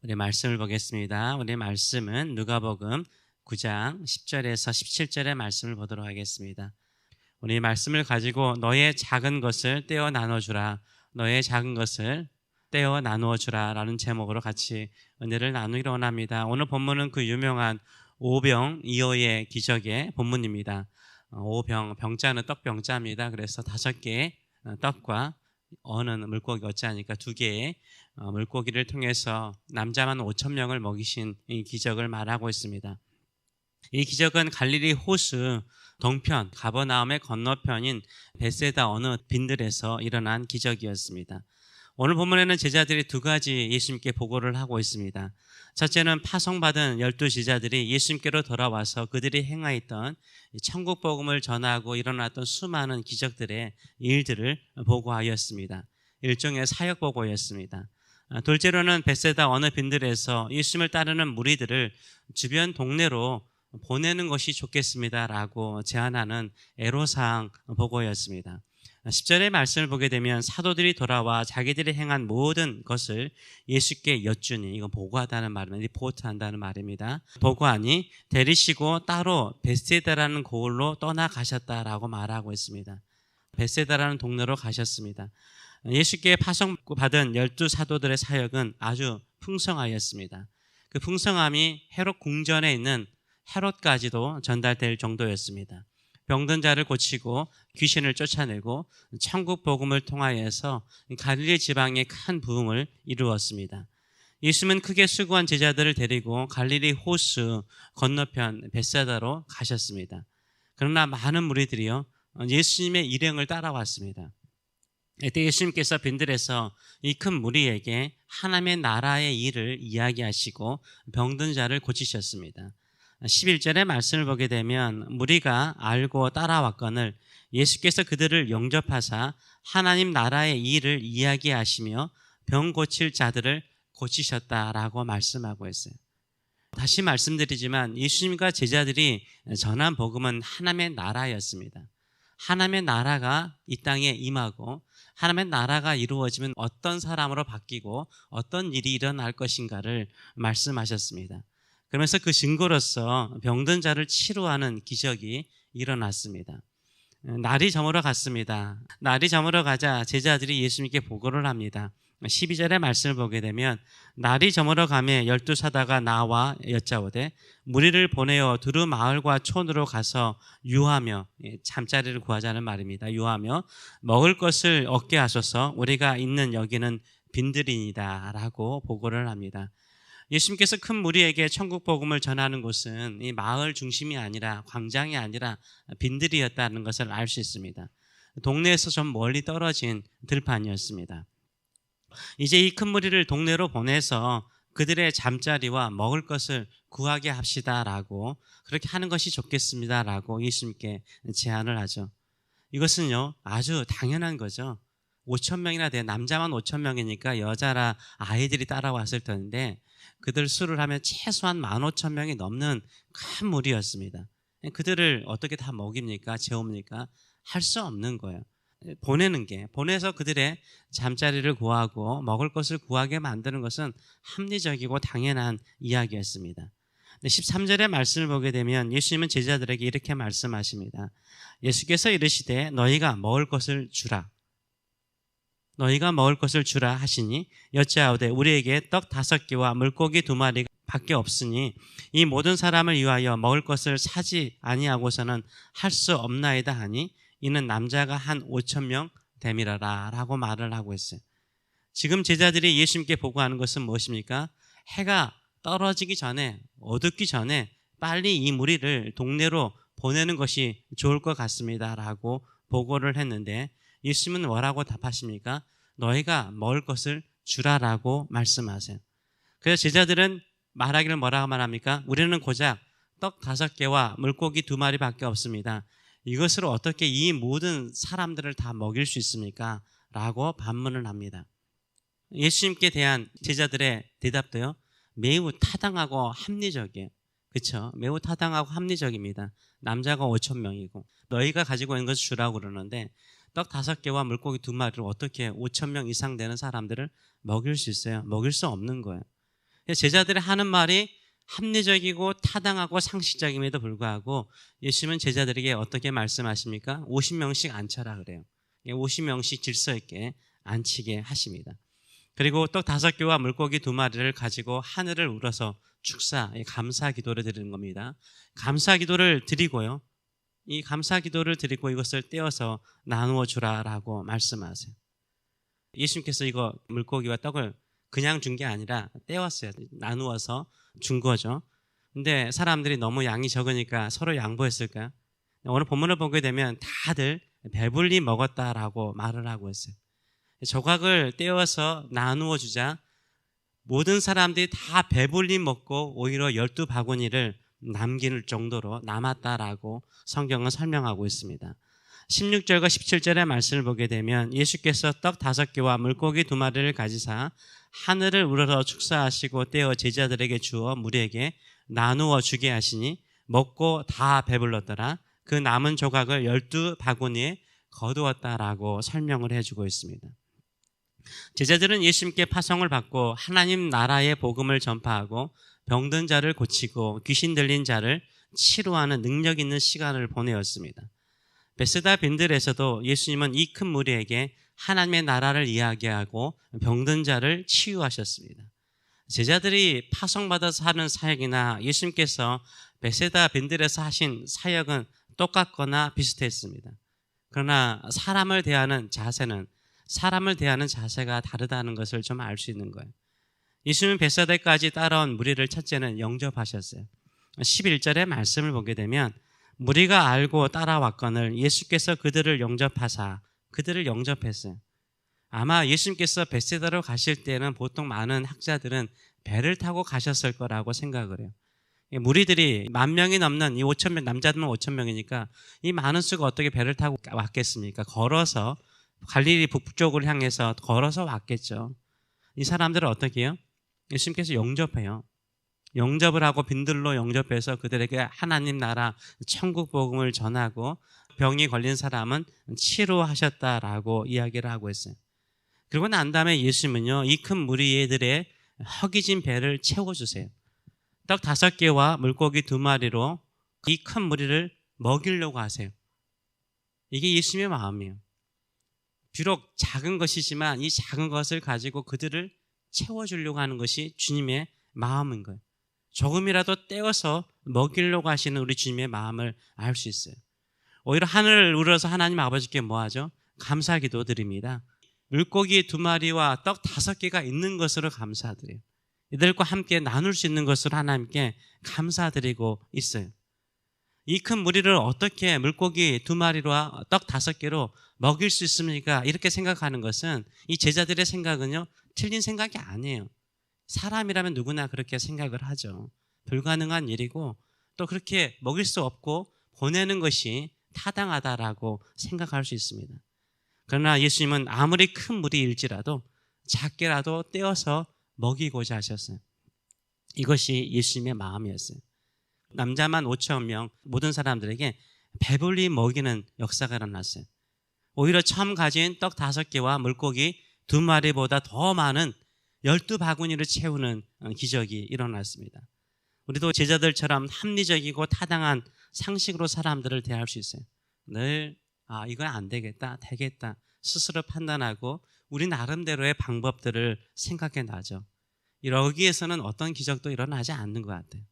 우리 말씀을 보겠습니다. 우리 말씀은 누가복음 9장 10절에서 17절의 말씀을 보도록 하겠습니다. 우리 말씀을 가지고 너의 작은 것을 떼어 나눠주라. 너의 작은 것을 떼어 나누어 주라 라는 제목으로 같이 은혜를 나누기로 원합니다. 오늘 본문은 그 유명한 오병이어의 기적의 본문입니다. 병자는 떡병자입니다. 그래서 5개의 떡과 어는 물고기 어찌하니까 2개의 물고기를 통해서 남자만 5,000명을 먹이신 이 기적을 말하고 있습니다. 이 기적은 갈릴리 호수 동편 가버나움의 건너편인 벳세다 어느 빈들에서 일어난 기적이었습니다. 오늘 본문에는 제자들이 2가지 예수님께 보고를 하고 있습니다. 첫째는 파송받은 12 제자들이 예수님께로 돌아와서 그들이 행하였던 천국 복음을 전하고 일어났던 수많은 기적들의 일들을 보고하였습니다. 일종의 사역 보고였습니다. 둘째로는 벳세다 어느 빈들에서 예수님을 따르는 무리들을 주변 동네로 보내는 것이 좋겠습니다라고 제안하는 애로사항 보고였습니다. 10절의 말씀을 보게 되면 사도들이 돌아와 자기들이 행한 모든 것을 예수께 여쭈니, 이건 보고하다는 말입니다. 리포트한다는 말입니다. 보고하니 데리시고 따로 벳세다라는 고을로 떠나가셨다라고 말하고 있습니다. 벳세다라는 동네로 가셨습니다. 예수께 파송받은 12 사도들의 사역은 아주 풍성하였습니다. 그 풍성함이 헤롯 궁전에 있는 헤롯까지도 전달될 정도였습니다. 병든 자를 고치고 귀신을 쫓아내고 천국 복음을 통하여서 갈릴리 지방에 큰 부흥을 이루었습니다. 예수님은 크게 수고한 제자들을 데리고 갈릴리 호수 건너편 벳세다로 가셨습니다. 그러나 많은 무리들이요 예수님의 일행을 따라왔습니다. 이때 예수님께서 빈들에서 이 큰 무리에게 하나님의 나라의 일을 이야기하시고 병든 자를 고치셨습니다. 11절의 말씀을 보게 되면 무리가 알고 따라왔거늘 예수께서 그들을 영접하사 하나님 나라의 일을 이야기하시며 병 고칠 자들을 고치셨다라고 말씀하고 있어요. 다시 말씀드리지만 예수님과 제자들이 전한 복음은 하나님의 나라였습니다. 하나님의 나라가 이 땅에 임하고 하나님의 나라가 이루어지면 어떤 사람으로 바뀌고 어떤 일이 일어날 것인가를 말씀하셨습니다. 그러면서 그 증거로서 병든 자를 치료하는 기적이 일어났습니다. 날이 저물어 갔습니다. 날이 저물어 가자 제자들이 예수님께 보고를 합니다. 12절의 말씀을 보게 되면 날이 저물어 가매 12 사도가 나와 여짜오되 무리를 보내어 두루 마을과 촌으로 가서 유하며, 잠자리를 구하자는 말입니다. 유하며 먹을 것을 얻게 하소서. 우리가 있는 여기는 빈들이니다 라고 보고를 합니다. 예수님께서 큰 무리에게 천국 복음을 전하는 곳은 이 마을 중심이 아니라 광장이 아니라 빈들이었다는 것을 알 수 있습니다. 동네에서 좀 멀리 떨어진 들판이었습니다. 이제 이 큰 무리를 동네로 보내서 그들의 잠자리와 먹을 것을 구하게 합시다라고, 그렇게 하는 것이 좋겠습니다라고 예수님께 제안을 하죠. 이것은요 아주 당연한 거죠. 5,000명이나 돼, 남자만 5,000명이니까 여자라 아이들이 따라왔을 텐데 그들 수를 하면 최소한 15,000명이 넘는 큰 무리였습니다. 그들을 어떻게 다 먹입니까? 재웁니까? 할 수 없는 거예요. 보내서 그들의 잠자리를 구하고 먹을 것을 구하게 만드는 것은 합리적이고 당연한 이야기였습니다. 13절의 말씀을 보게 되면 예수님은 제자들에게 이렇게 말씀하십니다. 예수께서 이르시되 너희가 먹을 것을 주라. 너희가 먹을 것을 주라 하시니 여짜오되 우리에게 떡 5개와 물고기 2마리 밖에 없으니 이 모든 사람을 위하여 먹을 것을 사지 아니하고서는 할 수 없나이다 하니 이는 남자가 한 5,000명 됨이라라 라고 말을 하고 있어요. 지금 제자들이 예수님께 보고하는 것은 무엇입니까? 해가 떨어지기 전에, 어둡기 전에 빨리 이 무리를 동네로 보내는 것이 좋을 것 같습니다 라고 보고를 했는데 예수님은 뭐라고 답하십니까? 너희가 먹을 것을 주라라고 말씀하세요. 그래서 제자들은 말하기를 뭐라고 말합니까? 우리는 고작 떡 5개와 물고기 2마리 밖에 없습니다. 이것으로 어떻게 이 모든 사람들을 다 먹일 수 있습니까? 라고 반문을 합니다. 예수님께 대한 제자들의 대답도요 매우 타당하고 합리적이에요. 그렇죠? 매우 타당하고 합리적입니다. 남자가 5,000명이고 너희가 가지고 있는 것을 주라고 그러는데 떡 5개와 물고기 2마리로 어떻게 5,000명 이상 되는 사람들을 먹일 수 있어요? 먹일 수 없는 거예요. 제자들이 하는 말이 합리적이고 타당하고 상식적임에도 불구하고 예수님은 제자들에게 어떻게 말씀하십니까? 50명씩 앉혀라 그래요. 50명씩 질서 있게 앉히게 하십니다. 그리고 떡 5개와 물고기 2마리를 가지고 하늘을 우러서 축사, 감사 기도를 드리는 겁니다. 감사 기도를 드리고요. 이 감사 기도를 드리고 이것을 떼어서 나누어 주라라고 말씀하세요. 예수님께서 이거 물고기와 떡을 그냥 준 게 아니라 떼었어요. 나누어서 준 거죠. 근데 사람들이 너무 양이 적으니까 서로 양보했을까요? 오늘 본문을 보게 되면 다들 배불리 먹었다라고 말을 하고 있어요. 조각을 떼어서 나누어 주자 모든 사람들이 다 배불리 먹고 오히려 12바구니를 남길 정도로 남았다라고 성경은 설명하고 있습니다. 16절과 17절의 말씀을 보게 되면 예수께서 떡 5개와 물고기 2마리를 가지사 하늘을 우러러 축사하시고 떼어 제자들에게 주어 무리에게 나누어 주게 하시니 먹고 다 배불렀더라. 그 남은 조각을 12바구니에 거두었다라고 설명을 해주고 있습니다. 제자들은 예수님께 파송을 받고 하나님 나라의 복음을 전파하고 병든 자를 고치고 귀신 들린 자를 치료하는 능력 있는 시간을 보내었습니다. 베세다 빈들에서도 예수님은 이 큰 무리에게 하나님의 나라를 이야기하고 병든 자를 치유하셨습니다. 제자들이 파송받아서 하는 사역이나 예수님께서 베세다 빈들에서 하신 사역은 똑같거나 비슷했습니다. 그러나 사람을 대하는 자세가 다르다는 것을 좀 알 수 있는 거예요. 예수님은 베세다까지 따라온 무리를 첫째는 영접하셨어요. 11절의 말씀을 보게 되면 무리가 알고 따라왔거늘 예수께서 그들을 영접했어요. 아마 예수님께서 베세다로 가실 때는 보통 많은 학자들은 배를 타고 가셨을 거라고 생각을 해요. 무리들이 10,000명이 넘는 이 5,000명, 남자들은 5,000명이니까 이 많은 수가 어떻게 배를 타고 왔겠습니까? 걸어서 갈릴리 북쪽을 향해서 걸어서 왔겠죠. 이 사람들은 어떻게 해요? 예수님께서 영접해요. 영접을 하고 빈들로 영접해서 그들에게 하나님 나라 천국 복음을 전하고 병이 걸린 사람은 치료하셨다라고 이야기를 하고 있어요. 그리고 난 다음에 예수님은요, 이 큰 무리들의 허기진 배를 채워주세요. 떡 5개와 물고기 2마리로 이 큰 무리를 먹이려고 하세요. 이게 예수님의 마음이에요. 비록 작은 것이지만 이 작은 것을 가지고 그들을 채워주려고 하는 것이 주님의 마음인 거예요. 조금이라도 떼어서 먹이려고 하시는 우리 주님의 마음을 알 수 있어요. 오히려 하늘을 우러서 하나님 아버지께 뭐하죠? 감사기도 드립니다. 물고기 2마리와 떡 5개가 있는 것으로 감사드려요. 이들과 함께 나눌 수 있는 것으로 하나님께 감사드리고 있어요. 이 큰 무리를 어떻게 물고기 2마리와 떡 5개로 먹일 수 있습니까? 이렇게 생각하는 것은 이 제자들의 생각은요, 틀린 생각이 아니에요. 사람이라면 누구나 그렇게 생각을 하죠. 불가능한 일이고 또 그렇게 먹일 수 없고 보내는 것이 타당하다라고 생각할 수 있습니다. 그러나 예수님은 아무리 큰 무리일지라도 작게라도 떼어서 먹이고자 하셨어요. 이것이 예수님의 마음이었어요. 남자만 5,000명 모든 사람들에게 배불리 먹이는 역사가 일어났어요. 오히려 처음 가진 떡 5개와 물고기 2마리보다 더 많은 12바구니를 채우는 기적이 일어났습니다. 우리도 제자들처럼 합리적이고 타당한 상식으로 사람들을 대할 수 있어요. 늘 이건 안 되겠다, 되겠다 스스로 판단하고 우리 나름대로의 방법들을 생각해 나죠. 여기에서는 어떤 기적도 일어나지 않는 것 같아요.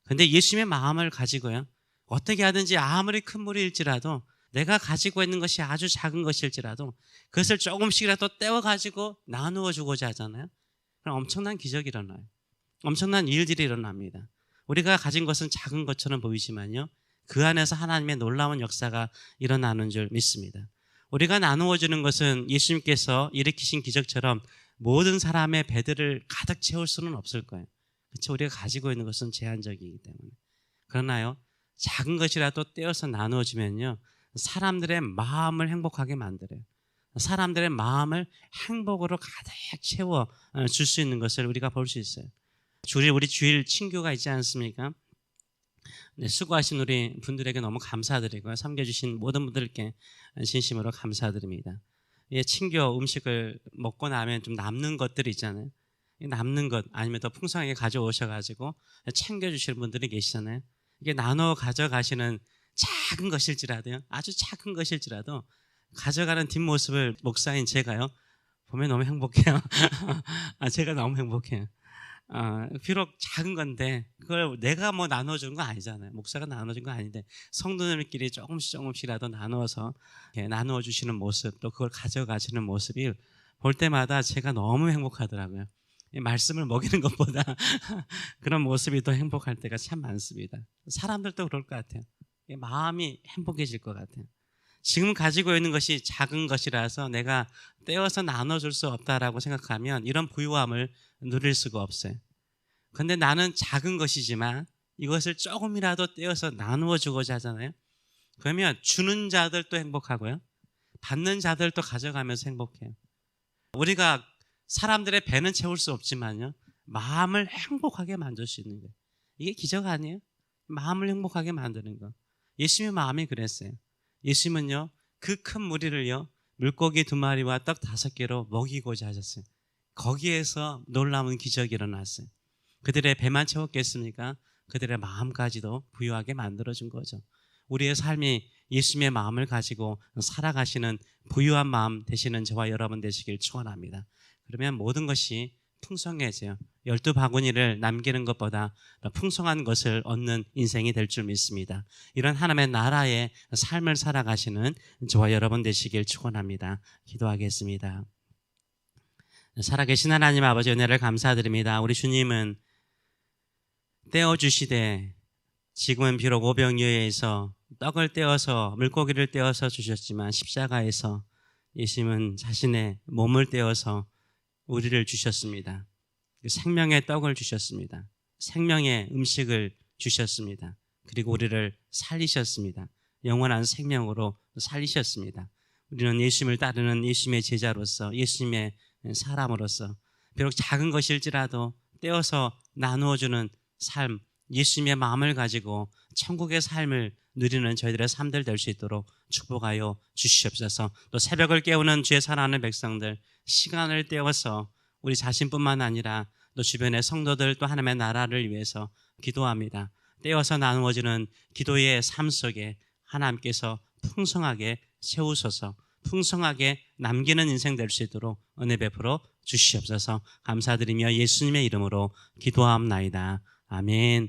그런데 예수님의 마음을 가지고요, 어떻게 하든지 아무리 큰 무리일지라도 내가 가지고 있는 것이 아주 작은 것일지라도 그것을 조금씩이라도 떼어가지고 나누어 주고자 하잖아요. 그럼 엄청난 기적이 일어나요. 엄청난 일들이 일어납니다. 우리가 가진 것은 작은 것처럼 보이지만요, 그 안에서 하나님의 놀라운 역사가 일어나는 줄 믿습니다. 우리가 나누어 주는 것은 예수님께서 일으키신 기적처럼 모든 사람의 배들을 가득 채울 수는 없을 거예요. 그렇죠? 우리가 가지고 있는 것은 제한적이기 때문에. 그러나요, 작은 것이라도 떼어서 나누어 주면요, 사람들의 마음을 행복하게 만들어요. 사람들의 마음을 행복으로 가득 채워 줄 수 있는 것을 우리가 볼 수 있어요. 우리 주일 친교가 있지 않습니까? 네, 수고하신 우리 분들에게 너무 감사드리고요. 섬겨주신 모든 분들께 진심으로 감사드립니다. 예, 친교 음식을 먹고 나면 좀 남는 것들이 있잖아요. 남는 것 아니면 더 풍성하게 가져오셔가지고 챙겨주시는 분들이 계시잖아요. 이게 나눠 가져가시는 작은 것일지라도요, 아주 작은 것일지라도 가져가는 뒷모습을 목사인 제가요 보면 너무 행복해요. 제가 너무 행복해요. 비록 작은 건데 그걸 내가 뭐 나눠주는 거 아니잖아요. 목사가 나눠준 거 아닌데 성도들끼리 조금씩이라도 나누어서 나누어 주시는 모습, 또 그걸 가져가시는 모습이 볼 때마다 제가 너무 행복하더라고요. 이 말씀을 먹이는 것보다 그런 모습이 더 행복할 때가 참 많습니다. 사람들도 그럴 것 같아요. 마음이 행복해질 것 같아요. 지금 가지고 있는 것이 작은 것이라서 내가 떼어서 나눠줄 수 없다라고 생각하면 이런 부유함을 누릴 수가 없어요. 근데 나는 작은 것이지만 이것을 조금이라도 떼어서 나누어 주고자 하잖아요. 그러면 주는 자들도 행복하고요, 받는 자들도 가져가면서 행복해요. 우리가 사람들의 배는 채울 수 없지만요, 마음을 행복하게 만들 수 있는 거예요. 이게 기적 아니에요? 마음을 행복하게 만드는 거. 예수님의 마음이 그랬어요. 예수님은요, 그 큰 무리를요, 물고기 2마리와 떡 5개로 먹이고자 하셨어요. 거기에서 놀라운 기적이 일어났어요. 그들의 배만 채웠겠습니까? 그들의 마음까지도 부유하게 만들어준 거죠. 우리의 삶이 예수님의 마음을 가지고 살아가시는 부유한 마음 되시는 저와 여러분 되시길 축원합니다. 그러면 모든 것이 풍성해져요. 12바구니를 남기는 것보다 더 풍성한 것을 얻는 인생이 될 줄 믿습니다. 이런 하나님의 나라의 삶을 살아가시는 저와 여러분 되시길 축원합니다. 기도하겠습니다. 살아계신 하나님 아버지, 은혜를 감사드립니다. 우리 주님은 떼어주시되 지금은 비록 오병이어에서 떡을 떼어서 물고기를 떼어서 주셨지만 십자가에서 예수님은 자신의 몸을 떼어서 우리를 주셨습니다. 생명의 떡을 주셨습니다. 생명의 음식을 주셨습니다. 그리고 우리를 살리셨습니다. 영원한 생명으로 살리셨습니다. 우리는 예수님을 따르는 예수님의 제자로서, 예수님의 사람으로서 비록 작은 것일지라도 떼어서 나누어주는 삶, 예수님의 마음을 가지고 천국의 삶을 누리는 저희들의 삶들 될 수 있도록 축복하여 주시옵소서. 또 새벽을 깨우는 주의 사랑하는 백성들, 시간을 떼어서 우리 자신뿐만 아니라 또 주변의 성도들, 또 하나님의 나라를 위해서 기도합니다. 떼어서 나누어지는 기도의 삶 속에 하나님께서 풍성하게 세우소서, 풍성하게 남기는 인생 될 수 있도록 은혜 베풀어 주시옵소서. 감사드리며 예수님의 이름으로 기도하옵나이다. 아멘.